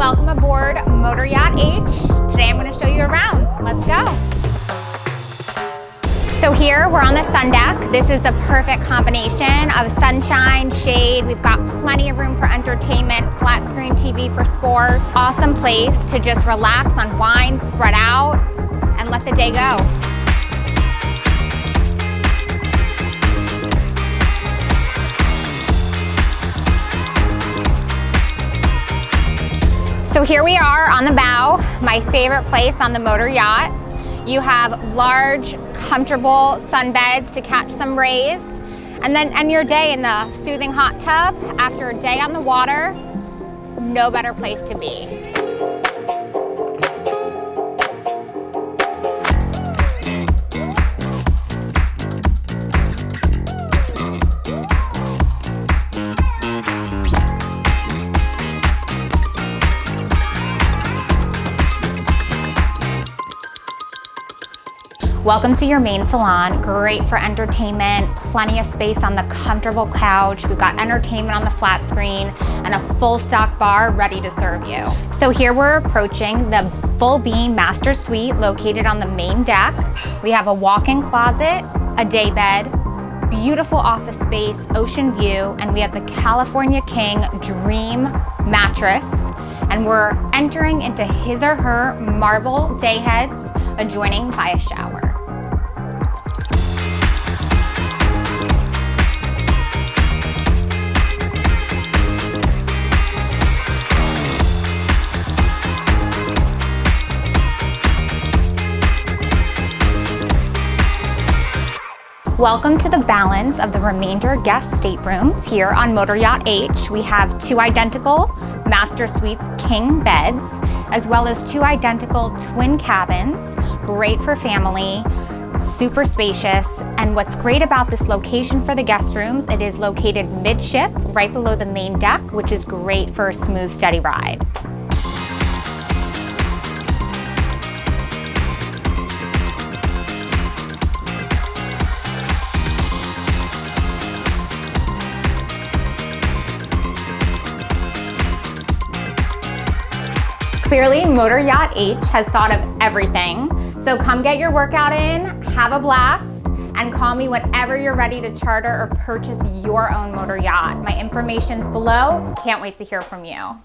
welcome aboard Motor Yacht H. Today I'm going to show you around. Let's go. So here we're on the sun deck. This is the perfect combination of sunshine, shade. We've got plenty of room for entertainment, flat screen TV for sports. Awesome place to just relax, unwind, spread out, and let the day go. So here we are on the bow, my favorite place on the motor yacht. You have large, comfortable sunbeds to catch some rays, and then end your day in the soothing hot tub. After a day on the water, no better place to be. Welcome to your main salon. Great for entertainment, plenty of space on the comfortable couch. We've got entertainment on the flat screen and a full stock bar ready to serve you. So here we're approaching the full beam master suite located on the main deck. We have a walk-in closet, a day bed, beautiful office space, ocean view, and we have the California King Dream mattress. And we're entering into his or her marble day heads, adjoining by a shower. Welcome to the balance of the remainder guest staterooms here on Motor Yacht H. We have two identical master suites king beds, as well as two identical twin cabins, great for family, super spacious. And what's great about this location for the guest rooms, it is located midship, right below the main deck, which is great for a smooth, steady ride. Clearly, Motor Yacht H has thought of everything. So come get your workout in, have a blast, and call me whenever you're ready to charter or purchase your own motor yacht. My information's below. Can't wait to hear from you.